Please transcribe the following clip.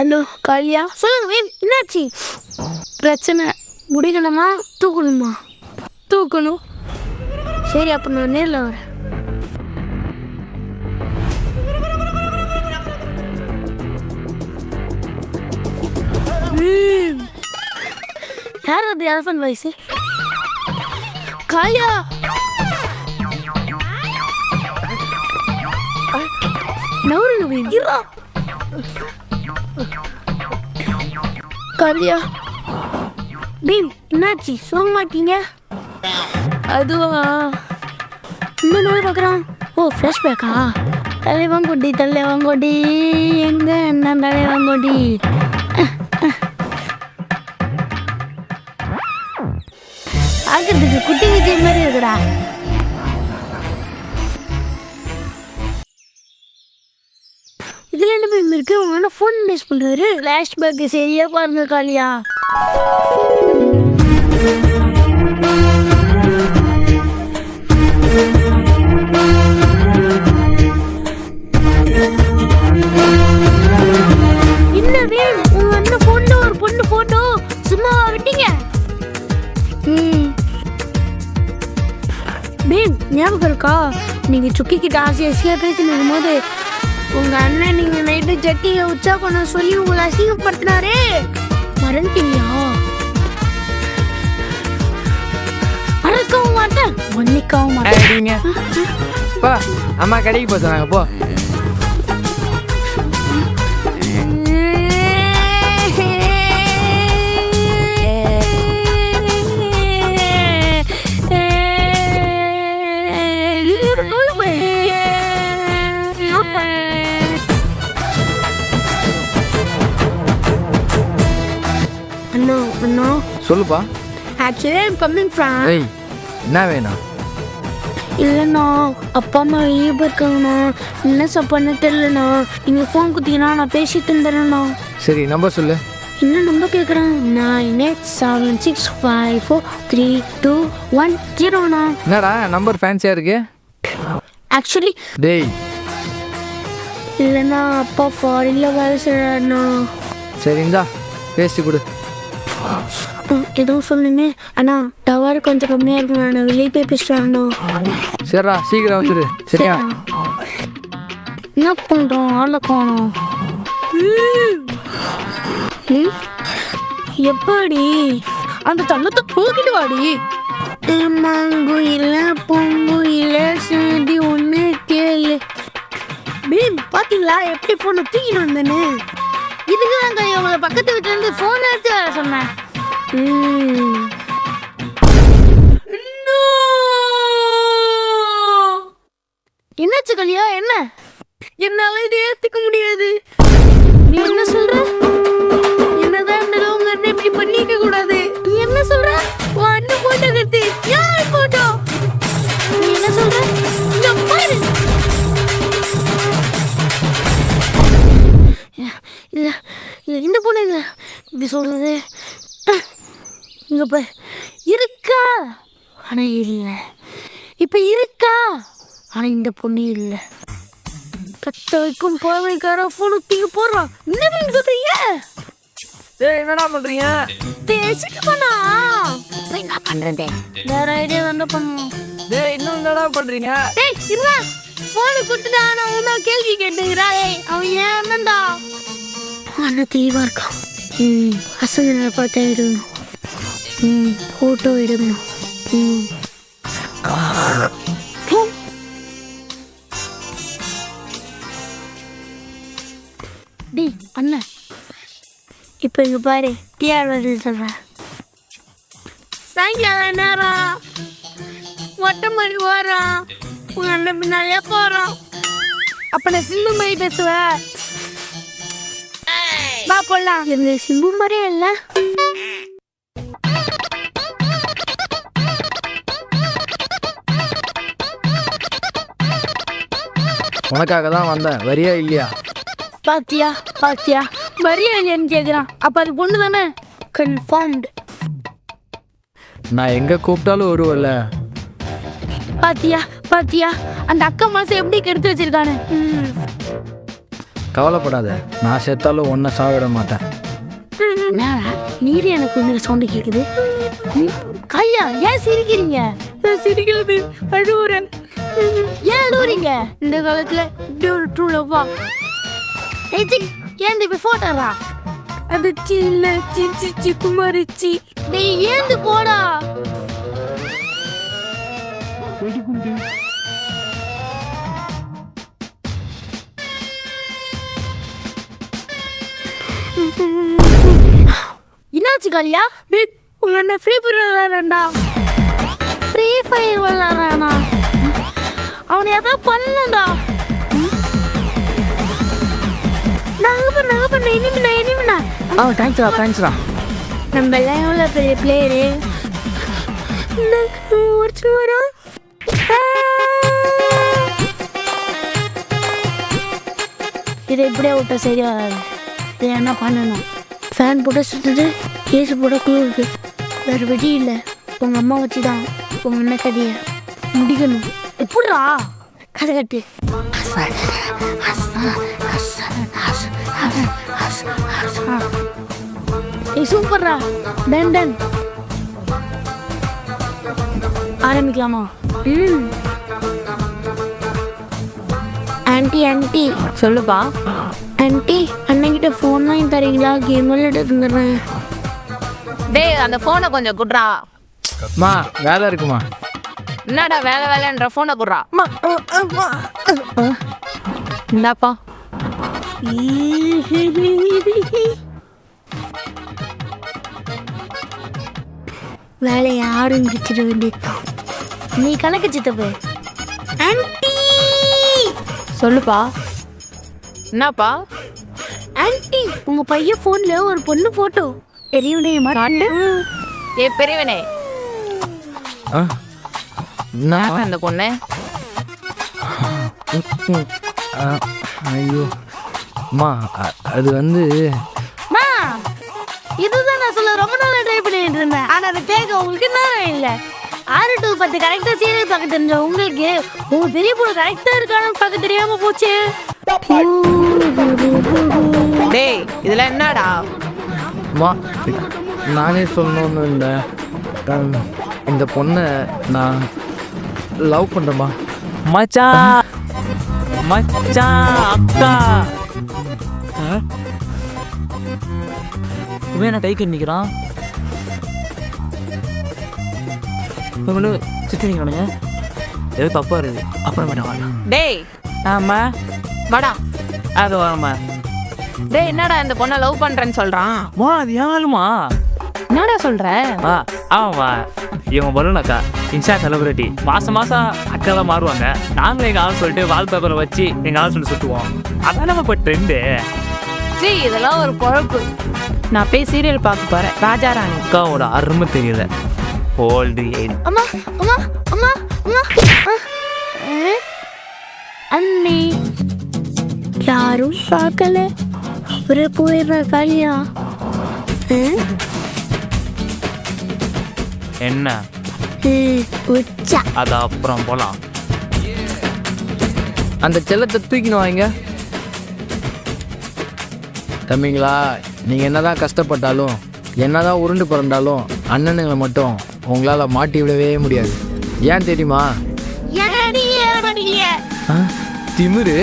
Hello காளியா, சொல்லுங்க ma'am, என்னாச்சு? பிரச்சனை முடிக்கணுமா தூக்கணுமா? தூக்கணும். சரி, அப்போ நான் நேரில் வரேன். யார் அது எலஃபண்ட் வாய்ஸ்? காளியா, நவரு இரா காளியா. பீம், என்னாச்சு? சொல்ல மாட்டீங்க? அதுவா, இன்னும் நோய் பார்க்குறான். ஓ, ஃப்ளாஷ்பேக்கா? தலைவாங்கொடி தலைவாங்கொடி, எங்க என்ன தலைவாங்கொடி? ஆகிறதுக்கு குட்டி விஜய் மாதிரி இருக்குடா. இதுல என்ன பீம் இருக்கு? உங்க என்ன ஃபோன் பேஸ் பண்றாரு? ஃப்ளாஷ்பேக் சரியா பாருங்க காளியா. என்னவே உங்க அண்ணன் போன்ல ஒரு பொண்ணு போட்டோ சும்மாவா விட்டீங்க? பீம், ஞாபகம் இருக்கா? நீங்க சுக்கி கிட்ட ஆசையா பேசினுக்கும் போது உங்க அண்ணன் நீங்க நைட்டு ஜட்டியை உச்சா பண்ண சொல்லி உங்களை அசிங்கப்படுத்தினாரே, மறந்துட்டீங்களா? மறக்கவும் மாட்டேன், மன்னிக்கவும் மாட்டேன். அம்மா கடைக்கு போக சொன்னாங்க, போ. அண்ணா அண்ணா, சொல்லுப்பா. Actually I'm coming from. ஏய், என்ன வேணும்? இல்லைண்ணா, அப்பா அம்மா வெளியே போயிருக்காங்கண்ணா. என்ன சாப்பாடுன்னு தெரியலண்ணா. நீங்கள் ஃபோன் கொடுத்தீங்கன்னா நான் பேசிட்டு இருந்தேண்ணா. சரி, நம்பர் சொல்லு. என்ன நம்பர் கேட்குறேன்? 98764321 என்னடா நம்பர் ஃபேன்சியா இருக்கு? ஆக்சுவலி டேய், இல்லைண்ணா, அப்பா ஃபாரினில் வேலை செய்கிறாருண்ணா. சரி, இந்தா பேசி கொடு. எதுவும் சொல்லுங்க அண்ணா. டவர் கொஞ்சம் கம்மியாக இருக்குண்ணா, நான் வெளியே போய் பேசுகிறேண்ணா. சரிடா, சீக்கிரம் வந்துடு. சரியா? என்ன பண்ணுறோம்? ஆளை காணோம். எப்படி அந்த தள்ளத்தை தூக்கிட்டு வாடி. மாங்குயில பொங்குயில செடி ஒன்று கேளு. பீம், பார்த்தீங்களா எப்படி ஃபோனை தூக்கிட்டு வந்தேன்னு? இதுக்கு தாங்க இவங்களை பக்கத்து வீட்டுல இருந்து ஃபோன் எடுத்து வர சொன்னேன். என்னாச்சு கல்யா? என்ன? என்னால இதை ஏத்துக்க முடியாது. நீ என்ன சொல்ற? என்னதான் இருந்தாலும் உங்க அண்ணன் இப்படி பண்ணிக்க கூடாது. நீ என்ன சொல்ற? உன் அண்ணன் போட்டோ கட்டு. யார் போட்டோ? நீ என்ன சொல்ற? இங்க பாரு. இல்ல இல்ல, இந்த பொண்ணு இல்ல இப்படி சொல்றது. இங்க பாரு, இருக்கா ஆனா இல்ல. இப்ப இருக்கா ஆனா இந்த பொண்ணு இல்ல. கத்த வைக்கும் போவைக்கார போன் தூக்கி போடுறான். என்ன சொல்றீங்க? என்னடா பண்றீங்க? பேசிட்டு போனா என்ன பண்றதே? வேற ஐடியா வந்து பண்ணும். இன்னும் என்னடா பண்றீங்க? டேய், இருடா. போன் கொடுத்துட்டா நான் உன்ன கேள்வி கேட்டுக்கிறா. அவன் ஏன் அண்ணன்டா? அண்ணன் தெளிவா இருக்கான். பசங்க பார்த்தா எடுக்கணும். ஃபோட்டோ எடுக்கணும். டி அண்ணன், இப்போ இங்கே பாரு, டிஆர் வந்து சொல்கிறேன். சாயங்கால நேரம் மொட்டை மாதிரி வரோம். உங்கள் அண்ணன் பின்னாலே போகிறோம். அப்போ நான் சிம்பு மாதிரி பேசுவேன். வா போடலாம். இந்த சிம்பு மாதிரியே இல்லை. உனக்காக தான் வந்தேன், வரியா இல்லையா? பாத்தியா பாத்தியா, வரியா இல்லையான்னு கேட்குறான். அப்போ அது பொண்ணு தானே? கன்ஃபார்ம்டு. நான் எங்கே கூப்பிட்டாலும் வருவல்ல. பாத்தியா பாத்தியா, அந்த அக்கா மனசை எப்படி கெடுத்து வச்சிருக்கானு. கவலைப்படாத, நான் செத்தாலும் ஒன்றை சாவிட மாட்டேன். என்னடா நீர் எனக்கு வந்து சவுண்டு கேட்குது. கையா ஏன் சிரிக்கிறீங்க? சிரிக்கிறது அழுவுறேன். ஏன் அழுவுறீங்க? இந்த காலத்துல இப்படி ஒரு ட்ரூலவா? ஏன் இப்ப போட்டோரா? அது சின்ன சி குமாரிச்சி. டேய் ஏந்து போடா. என்னாச்சு காலியா? உங்க என்ன ஃப்ரீ ஃபயர் விளையாடுறா? ஃப்ரீ ஃபயர் விளையாடுறானா? அவனை எதாவது பண்ணலடா. நகப்பண்ண இனிமினா. தேங்க்ஸ்ரா. நம்ம எல்லாம் எவ்வளோ பெரிய பிளேயரு. ஒரு வரும். இதை இப்படியே விட்டா சரியா வராது. இதை என்ன பண்ணணும்? ஃபேன் போட சுற்றுது, கேஸு போட குளிருக்கு. வேறு வெடி இல்லை. உங்கள் அம்மா வச்சு தான் உங்கள் என்ன கதையை முடிக்கணும். எப்படிடா கதை கட்டு? சூப்பர்ரா. டன் ஆரம்பிக்கலாமா? ஆன்ட்டி சொல்லுப்பா. ஆன்ட்டி அண்ணன்கிட்ட ஃபோன் வாங்கி தரீங்களா? கேம் விளையாட இருந்துடுறேன். டேய் அந்த ஃபோனை கொஞ்சம் குட்றா. மா வேலை இருக்குமா? என்னடா வேலைன்ற ஃபோனை குட்றா. இந்தாப்பா. வேலையை ஆரம்பிச்சிட வேண்டியது. நீ கணக்கு சித்தப்பு. ஆன்ட்டி சொல்லுப்பா. என்னப்பா? ஆன்ட்டி உங்க பையன் ஃபோன்ல ஒரு பொண்ணு போட்டோ தெரியுமா? காட்டு. ஏ பெரியவனே, நான் அந்த பொண்ணு. ஐயோ அம்மா, அது வந்து இதுதான் நான் சொல்ல ரொம்ப நாள் ட்ரை பண்ணிட்டு இருந்தேன். ஆனா அதை கேட்க உங்களுக்கு நேரம் இல்லை. 6 to 10 கரெக்டா சீரியல் பார்க்க தெரிஞ்ச உங்களுக்கு உங்க பெரிய பொண்ணு கரெக்டா இருக்கான்னு பார்க்க தெரியாம போச்சு. டேய் இதெல்லாம் என்னடா? அம்மா நானே சொல்லணும்னு இந்த பொண்ணை நான் லவ் பண்ணுறேம்மா. மச்சான் அக்கா இவன் என்ன கை கட்டி நிற்கிறான்? சுற்றி நிற்கிறானுங்க. எது தப்பா இருக்குது? அப்புறம் வேணா வாடா. டேய் ஆமா வாடா. அது வரமா. டேய் என்னடா இந்த பொண்ணை லவ் பண்றேன்னு சொல்றான்? மா அது ஏழுமா? என்னடா சொல்ற? ஆமாம்மா, இவங்க வருணக்கா இன்ஸ்டா செலிபிரிட்டி. மாதம் அக்கா தான் மாறுவாங்க. நாங்களும் எங்கள் ஆள் சொல்லிட்டு வால்பேப்பரை வச்சு எங்கள் ஆள் சொல்லி சுற்றுவோம். அதான் நம்ம இப்போ ட்ரெண்டு. சீ இதெல்லாம் ஒரு குழப்பு. நான் போய் சீரியல் பார்க்க போறேன். ராஜாராணி. அக்காவோட அருமை தெரியல. Old age. அம்மா அம்மா அம்மா அம்மா அண்ணி யாரும் பார்க்கல. அப்புறம் போயிடுற காலியா? என்ன உச்சா அது அப்புறம் போகலாம். அந்த செல்லத்தை தூக்கின்னு வாங்க தம்பிங்களா. நீங்கள் என்னதான் கஷ்டப்பட்டாலும் என்னதான் உருண்டு பிறந்தாலும் அண்ணனுங்களை மட்டும் உங்களால் மாட்டி விடவே முடியாது. ஏன் தெரியுமா? திமிரு